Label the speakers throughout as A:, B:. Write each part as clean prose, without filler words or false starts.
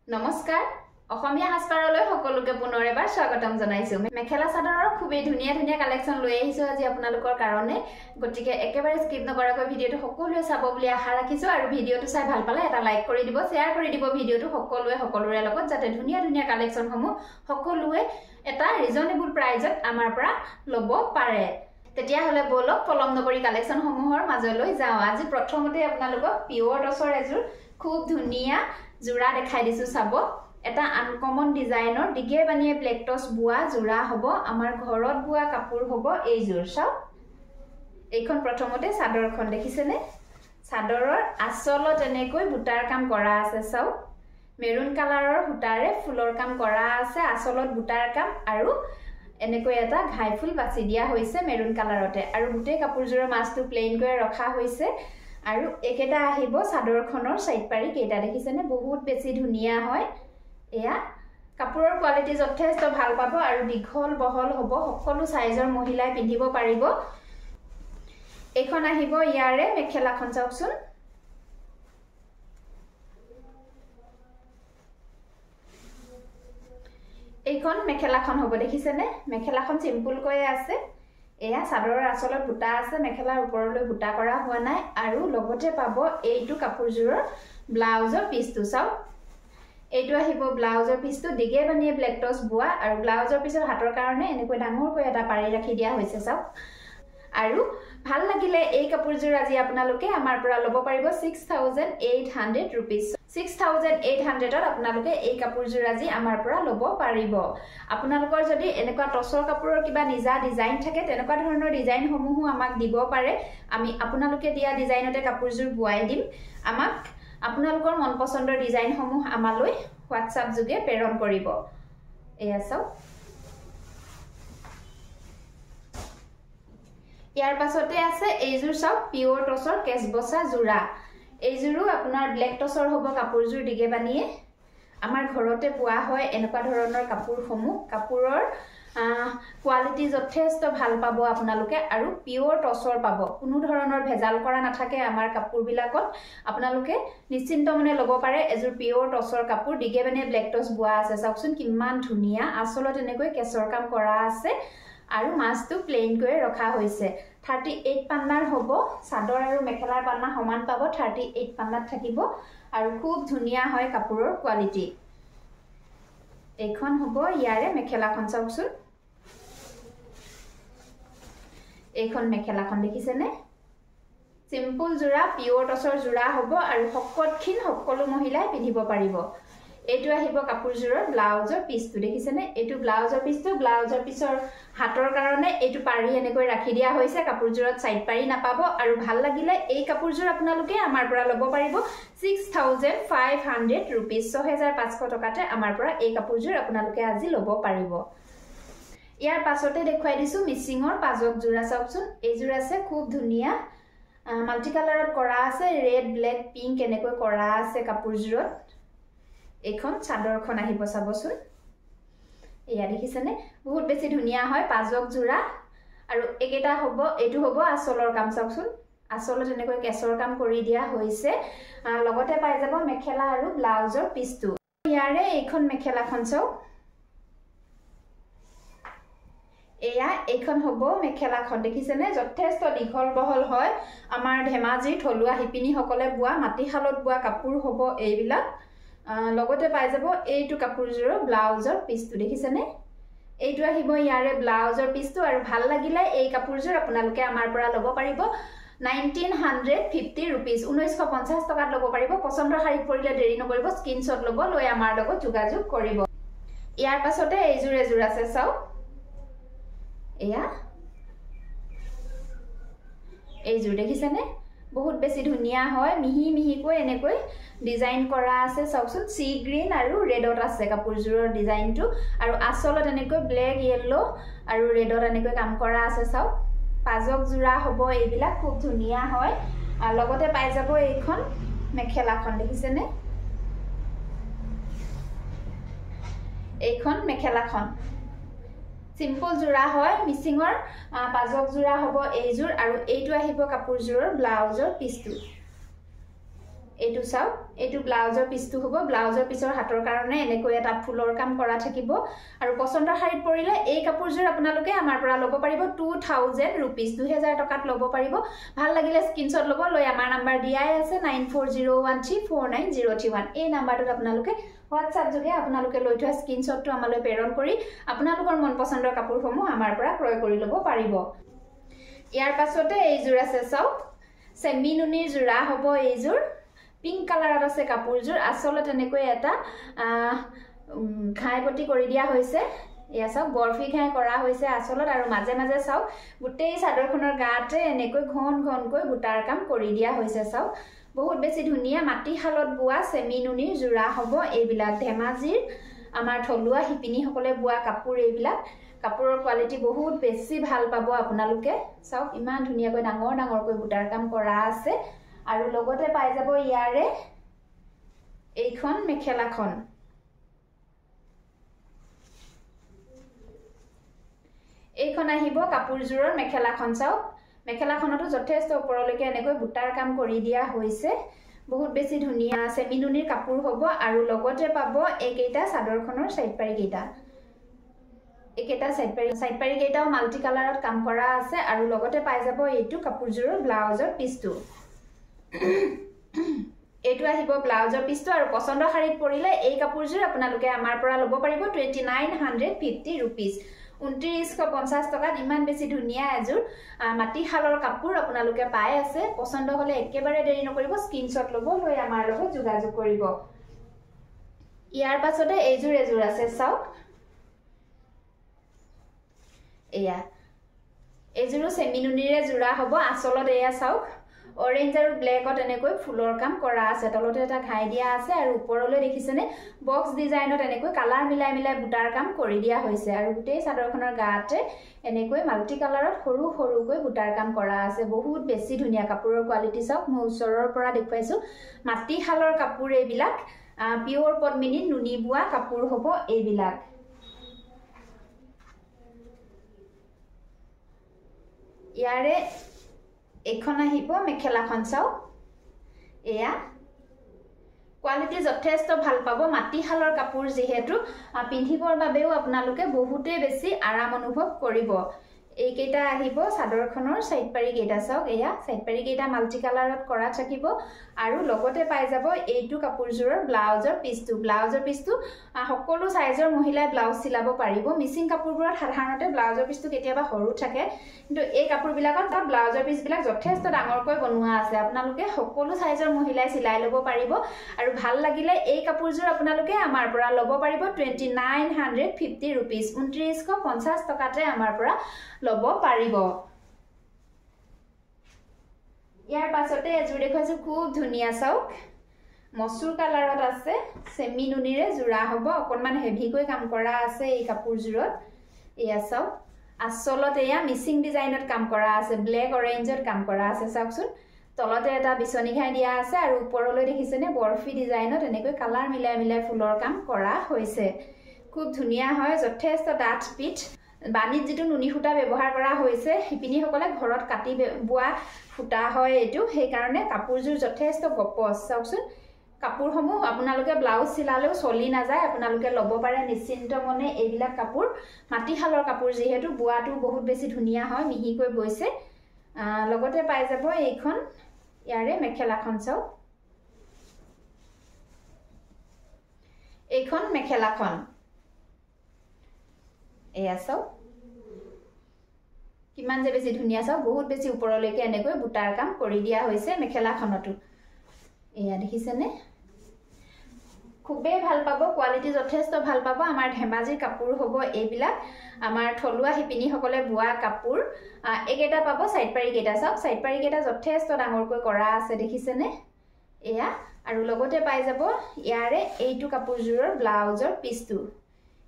A: নমস্কাৰ অসমীয়া হাসপাৰলৈ সকলোকে পুনৰ এবাৰ স্বাগতম জনাইছো মেখেলা চাদৰৰ খুবেই ধুনীয়া ধুনীয়া কালেকচন লৈ আহিছো আজি আপোনালোকৰ কাৰণে গতিকে একেবাৰে স্কিপ নকৰাকৈ ভিডিওটো সকলোৱে চাব বুলি আশা ৰাখিছো আৰু ভিডিওটো চাই ভাল পালে এটা লাইক কৰি দিব শেয়াৰ কৰি দিব ভিডিওটো সকলোৰে লগত যাতে ধুনীয়া ধুনীয়া কালেকচন সমূহ সকলোৱে এটা ৰিজনেবল প্ৰাইজত আমাৰ পৰা লব পাৰে তেতিয়া হলে বলক পলম নকৰি কালেকচন সমূহৰ মাজলৈ যাও আজি প্ৰথমতে আপোনালোকক পিওৰ টছৰ এজুৰ খুব ধুনীয়া জোৰা দেখাই দিছো চাব এটা আনকমন ডিজাইনৰ দিগে বানিয়ে ব্লেক টছ বুয়া জোৰা হ'ব আমাৰ ঘৰত বুয়া কাপোৰ হ'ব এই জোৰ চাও এইখন প্ৰথমতে চাদৰখন দেখিছেনে চাদৰৰ আচলত এনেকৈ বুটাৰ কাম কৰা আছে চাও মেৰুন কালাৰৰ বুটাৰে ফুলৰ কাম কৰা আছে আচলত বুটাৰ কাম আৰু এনেকৈ এটা ঘাইফুল বাছি দিয়া হৈছে মেৰুন কালাৰতে আৰু গুটে কাপোৰজোৰৰ মাছটো প্লেন কৰি ৰখা হৈছে আৰু একেটা আহিব চাদৰখনৰ সাইড পাৰি কেটা দেখিছেনে বহুত বেছি ধুনিয়া হয় এয়া কাপোৰৰ কোৱালিটি যথেষ্ট ভাল পাব আৰু দীঘল বহল হ'ব সকলো সাইজৰ মহিলাই পিন্ধিব পাৰিব এখন আহিব ইয়াৰে মেখেলাখন চাওকচোন এইখন মেখেলাখন হ'ব দেখিছেনে মেখেলাখন সিম্পল কৈ আছে এয়া চাদৰৰ আচলত বুটা আছে মেখেলাৰ ওপৰলৈ বুটা কৰা হোৱা নাই আৰু লগতে পাব এইটো কাপোৰজোৰৰ ব্লাউজৰ পিছটো চাও এইটো আহিব ব্লাউজৰ পিছটো দিগে বানিয়ে ব্লেক টছ বুয়া আৰু ব্লাউজৰ পিছৰ হাতৰ কাৰণে এনেকৈ ডাঙৰকৈ এটা পাৰি ৰাখি দিয়া হৈছে চাও আৰু ভাল লাগিলে এই কাপোৰজোৰ আজি আপোনালোকে আমাৰ পৰা লব পাৰিব 6800 रुपीस 6800 ত আপোনালোকে এই কাপোৰজোৰ আজি আমাৰ পৰা লব পাৰিব আপোনালোকৰ যদি এনেকুৱা টছৰ কাপোৰৰ কিবা নিজা ডিজাইন থাকে তেনেকুৱা ধৰণৰ ডিজাইন সমূহ আমাক দিব পাৰে আমি আপোনালোকে দিয়া ডিজাইনতে কাপোৰজোৰ বুৱাই দিম আমাক আপোনালোকৰ মন পছন্দৰ ডিজাইন সমূহ আমালৈ WhatsApp যোগে প্ৰেৰণ কৰিব এয়া চাও ইয়াৰ পাছতে আছে এইজোৰ চাও পিওৰ টছৰ কেছ বসা জোৰা এইজোৰো আপোনাৰ ব্লেক টছৰ হ'ব কাপোৰজোৰ দিগে বানিয়ে আমাৰ ঘৰতে পোৱা হয় এনেকুৱা ধৰণৰ কাপোৰসমূহ কাপোৰৰ কোৱালিটি যথেষ্ট ভাল পাব আপোনালোকে আৰু পিওৰ টছৰ পাব কোনো ধৰণৰ ভেজাল কৰা নাথাকে আমাৰ কাপোৰবিলাকত আপোনালোকে নিশ্চিন্ত মনে লব পাৰে এজোৰ পিওৰ টছৰ কাপোৰ দিগে বানিয়ে ব্লেক টছ বুৱা আছে চাওকচোন কিমান ধুনিয়া আচলত এনেকৈ কেছৰ কাম কৰা আছে আৰু মাছটো প্লেন কৰি ৰখা হৈছে 38 পান্নাৰ হ'ব চাদৰ আৰু মেখেলাৰ পান্না সমান পাব 38 পান্নাত থাকিব আৰু খুব ধুনিয়া হয় কাপোৰৰ কোৱালিটি এইখন হ'ব ইয়াৰে মেখেলাখন চাওকচোন এইখন মেখেলাখন দেখিছেনে সিম্পল জোৰা পিওৰ টছৰ জোৰা হ'ব আৰু সকতখিন সকলো মহিলাই পিন্ধিব পাৰিব এইটো আহিব কাপোৰজোৰৰ ব্লাউজৰ পিছটো দেখিছেনে এইটো ব্লাউজৰ পিছটো ব্লাউজৰ পিছৰ হাতৰ কাৰণে এইটো পাৰি এনেকৈ ৰাখি দিয়া হৈছে কাপোৰজোৰত সাইড পাৰি নাপাব আৰু ভাল লাগিলে এই কাপোৰজোৰ আপোনালোকে আমাৰ পৰা লব পাৰিব 6500 रुपीस 6500 টকাতে আমাৰ পৰা এই কাপোৰজোৰ আপোনালোকে আজি লব পাৰিব ইয়াৰ পাছতে দেখুৱাই দিছো মিচিংৰ পাজক জোৰা চাওকচোন এই জোৰ আছে খুব ধুনিয়া মাল্টি কালাৰত কৰা আছে ৰেড ব্লেক পিংক এনেকৈ কৰা আছে কাপোৰজোৰত এখন চাদৰখন আহিব চাবচোন এয়া দেখিছেনে বহুত বেছি ধুনিয়া হয় পাজক জোৰা আৰু একেটা হ'ব এটো হ'ব আচলৰ কাম চাওকচোন আচলত এনেকৈ কেছৰ কাম কৰি দিয়া হৈছে লগতে পাই যাব মেখেলা আৰু ব্লাউজৰ পিছটো ইয়াৰে এইখন মেখেলাখন চাও এয়া এইখন হ'ব মেখেলাখন দেখিছেনে যথেষ্ট দীঘল বহল হয় আমাৰ ধেমাজি থলুৱা হিপিনী সকলে বুৱা মাটিশালত বুৱা কাপোৰ হ'ব এইবিলাক লগতে পাই যাব এইটো কাপোৰজোৰৰ ব্লাউজৰ পিছটো দেখিছেনে এইটো আহিব ইয়াৰে ব্লাউজৰ পিছটো আৰু ভাল লাগিলে এই কাপোৰজোৰ আপোনালোকে আমাৰ পৰা লব পাৰিব 1950 रुपीस 1950 টকাত লব পাৰিব পছন্দৰ শাৰী পৰিলে দেৰি নকৰিব স্ক্ৰিনশ্বট লব লৈ আমাৰ লগত যোগাযোগ কৰিব ইয়াৰ পাছতে এইজোৰ এজোৰ আছে চাও এয়া এইজোৰ দেখিছেনে বহুত বেছি ধুনিয়া হয় মিহি মিহিকৈ এনেকৈ ডিজাইন কৰা আছে চাওকচোন সি গ্ৰীন আৰু ৰেডত আছে কাপোৰজোৰৰ ডিজাইনটো আৰু আচলত এনেকৈ ব্লেক ইয়েলো আৰু ৰেডত এনেকৈ কাম কৰা আছে চাও পাজক জোৰা হ'ব এইবিলাক খুব ধুনিয়া হয় আৰু লগতে পাই যাব এইখন মেখেলাখন দেখিছেনে এইখন মেখেলাখন সিম্পল জোৰা হয় মিচিংৰ পাজক জোৰা হ'ব এইজোৰ আৰু এইটো আহিব কাপোৰজোৰৰ ব্লাউজৰ পিছটো এইটো চাওক এইটো ব্লাউজৰ পিছটো হ'ব ব্লাউজৰ পিছৰ হাতৰ কাৰণে এনেকৈ এটা ফুলৰ কাম কৰা থাকিব আৰু পছন্দৰ শাৰীত পৰিলে এই কাপোৰযোৰ আপোনালোকে আমাৰ পৰা ল'ব পাৰিব 2000 रुपीस 2000 টকাত ল'ব পাৰিব ভাল লাগিলে স্ক্ৰিনশ্বট ল'ব লৈ আমাৰ নাম্বাৰ দিয়াই আছে 9401349031 এই নাম্বাৰটোত আপোনালোকে WhatsApp যোগে আপোনালোকে লৈ থোৱা স্ক্ৰিনশ্বটটো আমালৈ প্ৰেৰণ কৰি আপোনালোকৰ মন পছন্দৰ কাপোৰসমূহ আমাৰ পৰা ক্ৰয় কৰি ল'ব পাৰিব ইয়াৰ পাছতে এইযোৰ আছে চাওক সেমি নুনিৰ জোৰা হ'ব এইযোৰ পিংক কালাৰত আছে কাপোৰযোৰ আসলত এনেকৈ এটা ঘাইপটি কৰি দিয়া হৈছে এয়া চাওক বৰফি ঘাই কৰা হৈছে আসলত আৰু মাজে মাজে চাওক গুটেই চাদৰখনৰ গাতে এনেকৈ ঘন ঘনকৈ বুটাৰ কাম কৰি দিয়া হৈছে চাওক বহুত বেছি ধুনিয়া মাটি হালত বুৱা সেমি নুনিৰ জোৰা হ'ব এইবিলাক ধেমাজিৰ আমাৰ থলুৱা হিপিনী সকলে বুৱা কাপোৰ এইবিলাক কাপোৰৰ কোৱালিটি বহুত বেছি ভাল পাব আপোনালোকে চাওক ইমান ধুনিয়াকৈ ডাঙৰ ডাঙৰকৈ বুটাৰ কাম কৰা আছে আৰু লগতে পাই যাব ইয়াৰে এইখন মেখেলাখন এইখন আহিব কাপোৰজোৰৰ মেখেলাখন চাওক মেখেলাখনটো যথেষ্ট ওপৰলৈকে এনেকৈ বুটাৰ কাম কৰি দিয়া হৈছে বহুত বেছি ধুনিয়া সেমি নুনিৰ কাপোৰ হ'ব আৰু লগতে পাব এইকেইটা চাদৰখনৰ সাইড পাৰি কেইটা একেটা সাইড পাৰি কেইটাও মাল্টি কালাৰত কাম কৰা আছে আৰু লগতে পাই যাব এইটো কাপোৰজোৰৰ ব্লাউজৰ পিছটো এইটো আহিব ব্লাউজৰ পিছটো আৰু পছন্দৰ শাৰীত পৰিলে এই কাপোৰজোৰ আপোনালোকে আমাৰ পৰা ল'ব পাৰিব 2950 रुपीस 2950 টকাত ইমান বেছি ধুনিয়া এযোৰ মাটি হালৰ কাপোৰ আপোনালোকে পাই আছে পছন্দ হলে একেবাৰে দেৰি নকৰিব স্ক্ৰিনশ্বট ল'ব লৈ আমাৰ লগত যোগাযোগ কৰিব ইয়াৰ পাছতে এইযোৰ আছে চাওক এয়া এইযোৰো সেমি নুনিৰে জোৰা হ'ব আসলত এয়া চাওক অৰেঞ্জ আৰু ব্ল্যাকত এনেকৈ ফুলৰ কাম কৰা আছে তলতে এটা ঘাই দিয়া আছে আৰু ওপৰলৈ দেখিছেনে বক্স ডিজাইনত এনেকৈ কালাৰ মিলাই মিলাই বুটাৰ কাম কৰি দিয়া হৈছে আৰু গোটেই চাদৰখনৰ গাতে এনেকৈ মাল্টি কালাৰত সৰু সৰুকৈ বুটাৰ কাম কৰা আছে বহুত বেছি ধুনিয়া কাপোৰৰ কোৱালিটি চাওক মই ওচৰৰ পৰা দেখুৱাইছো মাটি হালৰ কাপোৰ এইবিলাক পিওৰ পদ্মিনী নুনি বুৱা কাপোৰ হ'ব এইবিলাক ইয়াৰে এখন আহিব মেখেলাখন চাও এয়া কোৱালিটি যথেষ্ট ভাল পাব মাটি হালৰ কাপোৰ যেহেতু পিন্ধিবৰ বাবেও আপোনালোকে বহুতে বেছি আৰাম অনুভৱ কৰিব এইকেইটা আহিব চাদৰখনৰ সাইড পাৰি কেইটা চাওক এয়া সাইড পাৰি কেইটা মাল্টি কালাৰত কৰা থাকিব আৰু লগতে পাই যাব এইটো কাপোৰজোৰৰ ব্লাউজৰ পিছটো সকলো সাইজৰ মহিলাই ব্লাউজ চিলাব পাৰিব মিচিং কাপোৰবোৰত সাধাৰণতে ব্লাউজৰ পিছটো কেতিয়াবা সৰু থাকে কিন্তু এই কাপোৰবিলাকত ব্লাউজৰ পিছবিলাক যথেষ্ট ডাঙৰকৈ বনোৱা আছে আপোনালোকে সকলো সাইজৰ মহিলাই চিলাই ল'ব পাৰিব আৰু ভাল লাগিলে এই কাপোৰজোৰ আপোনালোকে আমাৰ পৰা ল'ব পাৰিব 2950 रुपीस 2950 টকাতে আমাৰ পৰা ল'ব পাৰিব ইয়াৰ পাছতে এযোৰ দেখুৱাইছো খুব ধুনিয়া চাওক মসুৰ কালাৰত আছে সেমি নুনিৰে জোৰা হ'ব অকনমান হেভিকৈ কাম কৰা আছে এই কাপোৰজোৰত এয়া চাওক আসলত এয়া মিচিং ডিজাইনত কাম কৰা আছে ব্ল্যাক অৰেঞ্জত কাম কৰা আছে চাওকচোন তলতে এটা বিছনি ঘাই দিয়া আছে আৰু ওপৰলৈ দেখিছেনে বৰফি ডিজাইনত এনেকৈ কালাৰ মিলাই মিলাই ফুলৰ কাম কৰা হৈছে খুব ধুনিয়া হয় যথেষ্ট ডাঠ পিঠ বানিত যেটো নুনি ফুটা ব্যৱহাৰ কৰা হৈছে হিপিনী সকলে ঘৰত কাটি বুৱা ফুটা হয় এটো সেই কাৰণে কাপোৰজোৰ যথেষ্ট গপচ চাওকচোন কাপোৰসমূহ আপোনালোকে ব্লাউজ চিলালেও চলি না যায় আপোনালোকে ল'ব পাৰে নিশ্চিন্ত মনে এইবিলাক কাপোৰ মাটি হালৰ কাপোৰ যেহেতু বুৱাটো বহুত বেছি ধুনিয়া হয় মিহিকৈ বৈছে লগতে পাই যাব এইখন ইয়াৰে মেখেলাখন চাও এইখন মেখেলাখন এয়া চাও কিমান যে বেছি ধুনিয়া চাও বহুত বেছি ওপৰলৈকে এনেকৈ বুটাৰ কাম কৰি দিয়া হৈছে মেখেলাখনটো এয়া দেখিছেনে খুবেই ভাল পাব কোৱালিটি যথেষ্ট ভাল পাব আমাৰ ধেমাজিৰ কাপোৰ হ'ব এইবিলাক আমাৰ থলুৱা হিপিনী সকলে বুৱা কাপোৰ একেটা পাব সাইড পাৰি কেইটা চাওক সাইড পাৰি কেইটা যথেষ্ট ডাঙৰকৈ কৰা আছে দেখিছেনে এয়া আৰু লগতে পাই যাব ইয়াৰে এইটো কাপোৰজোৰৰ ব্লাউজৰ পিছটো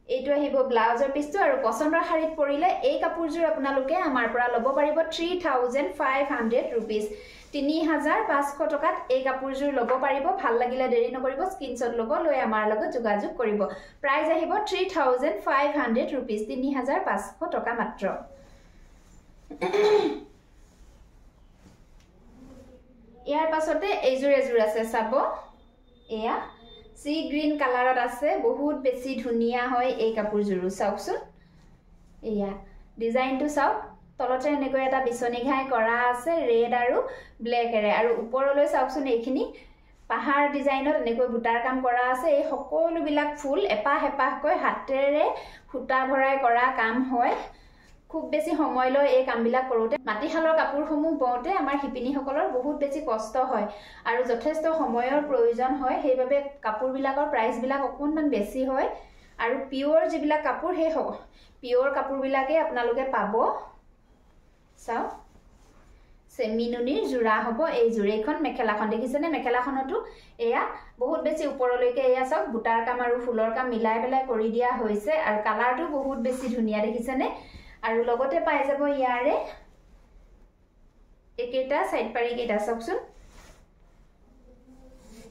A: এইটো আহিব ব্লাউজৰ পিছটো আৰু পছন্দৰ শাৰীত পৰিলে এই কাপোৰজোৰ আপোনালোকে আমাৰ পৰা ল'ব পাৰিব 3500 रुपीस 3500 টকাত এই কাপোৰজোৰ ল'ব পাৰিব ভাল লাগিলে দেৰি নকৰিব স্ক্ৰিনশ্বট ল'ব লৈ আমাৰ লগত যোগাযোগ কৰিব প্ৰাইস আহিব 3500 रुपीस 3500 টকা মাত্ৰ ইয়াৰ পাছতে এজোৰ আছে চাব এয়া সি গ্ৰীণ কালাৰত আছে বহুত বেছি ধুনিয়া হয় এই কাপোৰজোৰো চাওকচোন এয়া ডিজাইনটো চাওক তলতে এনেকৈ এটা বিছনি ঘাই কৰা আছে ৰেড আৰু ব্লেকেৰে আৰু ওপৰলৈ চাওকচোন এইখিনি পাহাৰ ডিজাইনত এনেকৈ বুটাৰ কাম কৰা আছে এই সকলোবিলাক ফুল এপাহ এপাহকৈ হাতেৰে ফুটা ভৰাই কৰা কাম হয় খুব বেছি সময় লয় এই কামবিলাক কৰোঁতে মাটিশালৰ কাপোৰসমূহ বওঁতে আমাৰ শিপিনীসকলৰ বহুত বেছি কষ্ট হয় আৰু যথেষ্ট সময়ৰ প্ৰয়োজন হয় সেইবাবে কাপোৰবিলাকৰ প্ৰাইচবিলাক অকণমান বেছি হয় আৰু পিয়ৰ যিবিলাক কাপোৰ সেই পিয়ৰ কাপোৰবিলাকে আপোনালোকে পাব চাও সেমিনুনিৰ জোৰা হ'ব এই জোৰেখন মেখেলাখন দেখিছেনে মেখেলাখনতো এয়া বহুত বেছি ওপৰলৈকে এয়া চাওক বুটাৰ কাম আৰু ফুলৰ কাম মিলাই পেলাই কৰি দিয়া হৈছে আৰু কালাৰটো বহুত বেছি ধুনিয়া দেখিছেনে আৰু লগতে পাই যাব ইয়াৰে একেটা সাইড পাৰি কেইটা চাওকচোন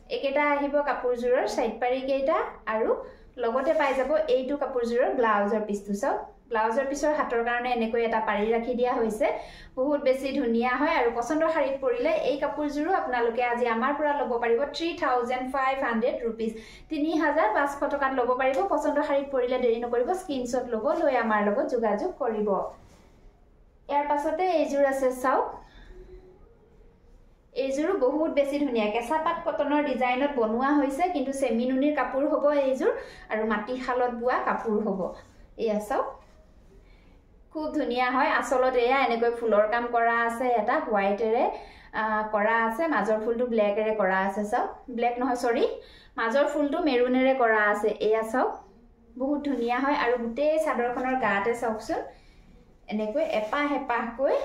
A: একেটা আহিব কাপোৰজোৰৰ সাইড পাৰি কেইটা আৰু লগতে পাই যাব এইটো কাপোৰজোৰৰ ব্লাউজৰ পিছটো চাওক ব্লাউজৰ পিছৰ হাতৰ কাৰণে এনেকৈ এটা পাৰি ৰাখি দিয়া হৈছে বহুত বেছি ধুনিয়া হয় আৰু পছন্দৰ শাৰীত পৰিলে এই কাপোৰজোৰো আপোনালোকে আজি আমাৰ পৰা ল'ব পাৰিব 3500 रुपीस 3500 টকাত ল'ব পাৰিব পছন্দৰ শাৰীত পৰিলে দেৰি নকৰিব স্ক্ৰিনশ্বট ল'ব লৈ আমাৰ লগত যোগাযোগ কৰিব ইয়াৰ পাছতে এইজোৰ আছে চাওক এইজোৰো বহুত বেছি ধুনিয়া কেঁচা পাট কটনৰ ডিজাইনত বনোৱা হৈছে কিন্তু সেমিনুনিৰ কাপোৰ হ'ব এইজোৰ আৰু মাটিশালত বোৱা কাপোৰ হ'ব এয়া চাওক খুব ধুনিয়া হয় আসলত এয়া এনেকৈ ফুলৰ কাম কৰা আছে এটা হোৱাইটেৰে কৰা আছে মাজৰ ফুলটো ব্লেকেৰে কৰা আছে চাওক ব্লেক নহয় সৰি মাজৰ ফুলটো মেৰুনেৰে কৰা আছে এয়া চাওক বহুত ধুনিয়া হয় আৰু গোটেই চাদৰখনৰ গাতে চাওকচোন এনেকৈ এপাহ এপাহকৈ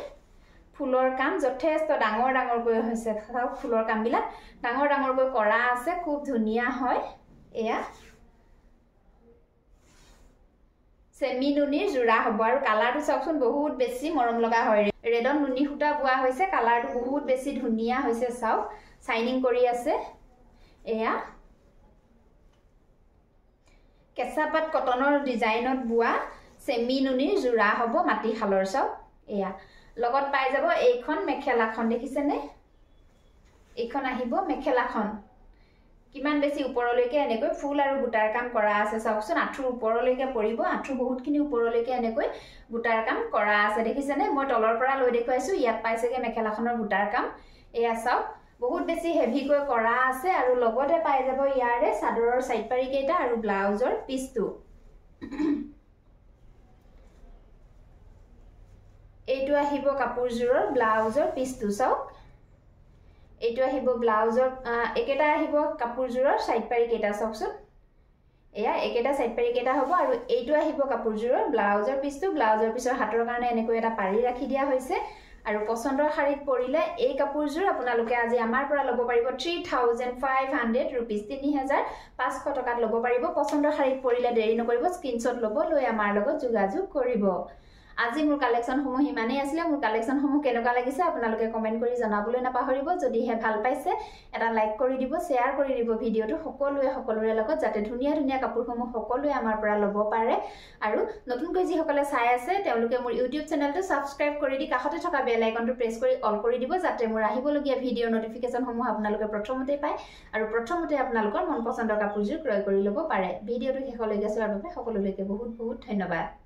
A: ফুলৰ কাম যথেষ্ট ডাঙৰ ডাঙৰকৈ হৈছে চাওক ফুলৰ কামবিলাক ডাঙৰ ডাঙৰকৈ কৰা আছে খুব ধুনিয়া হয় এয়া সেমিনুনিৰ জোৰা হ'ব আৰু কালাৰটো চাওকচোন বহুত বেছি মৰম লগা হয় ৰেডন নুনি সূতা বোৱা হৈছে কালাৰটো বহুত বেছি ধুনিয়া হৈছে চাওক শাইনিং কৰি আছে এয়া কেঁচা পাট কটনৰ ডিজাইনত বোৱা সেমিনুনিৰ জোৰা হ'ব মাটিশালৰ চাওক এয়া লগত পাই যাব এইখন মেখেলাখন দেখিছেনে এইখন আহিব মেখেলাখন কিমান বেছি ওপৰলৈকে এনেকৈ ফুল আৰু বুটাৰ কাম কৰা আছে চাওকচোন আঁঠুৰ ওপৰলৈকে পৰিব আঁঠু বহুতখিনি ওপৰলৈকে এনেকৈ বুটাৰ কাম কৰা আছে দেখিছেনে মই তলৰ পৰা লৈ দেখুৱাইছো ইয়াত পাইছেগে মেখেলাখনৰ বুটাৰ কাম এয়া চাওক বহুত বেছি হেভিকৈ কৰা আছে আৰু লগতে পাই যাব ইয়াৰে চাদৰৰ সাইড পাৰি কেইটা আৰু ব্লাউজৰ পিছটো এইটো আহিব কাপোৰজোৰৰ ব্লাউজৰ পিছটো চাওক এইটো আহিব ব্লাউজৰ একেটা আহিব কাপোৰজোৰৰ সাইড পাৰি কেইটা চাওকচোন এয়া একেটা সাইড পাৰি কেইটা হ'ব আৰু এইটো আহিব কাপোৰজোৰৰ ব্লাউজৰ পিছটো ব্লাউজৰ পিছৰ হাতৰ কাৰণে এনেকৈ এটা পাৰি ৰাখি দিয়া হৈছে আৰু পছন্দৰ শাৰীত পৰিলে এই কাপোৰজোৰ আপোনালোকে আজি আমাৰ পৰা ল'ব পাৰিব 3500 रुपीस 3500 টকাত ল'ব পাৰিব পছন্দৰ শাৰীত পৰিলে দেৰি নকৰিব স্ক্ৰিনশ্বট ল'ব লৈ আমাৰ লগত যোগাযোগ কৰিব আজি মোৰ কালেকশনসমূহ ইমানেই আছিল মোৰ কালেকশনসমূহ কেনেকুৱা লাগিছে আপোনালোকে কমেন্ট কৰি জনাবলৈ নাপাহৰিব যদি হে ভাল পাইছে এটা লাইক কৰি দিব শেয়াৰ কৰি দিব ভিডিওটো সকলোৰে লগত যাতে ধুনিয়া ধুনিয়া কাপোৰসমূহ সকলোৱে আমাৰ পৰা ল'ব পাৰে আৰু নতুনকৈ যি সকলে চাই আছে তেওঁলোকে মোৰ ইউটিউব চেনেলটো সাবস্ক্ৰাইব কৰি দি কাষতে থকা বেল আইকনটো প্ৰেছ কৰি অল কৰি দিব যাতে মোৰ আহিবলগীয়া ভিডিওৰ নটিফিকেশনসমূহ আপোনালোকে প্ৰথমতে পায় আৰু প্ৰথমতে আপোনালোকৰ মন পছন্দৰ কাপোৰজোৰ ক্ৰয় কৰি ল'ব পাৰে ভিডিওটো শেষলৈকে চোৱাৰ বাবে সকলোলৈকে বহুত বহুত ধন্যবাদ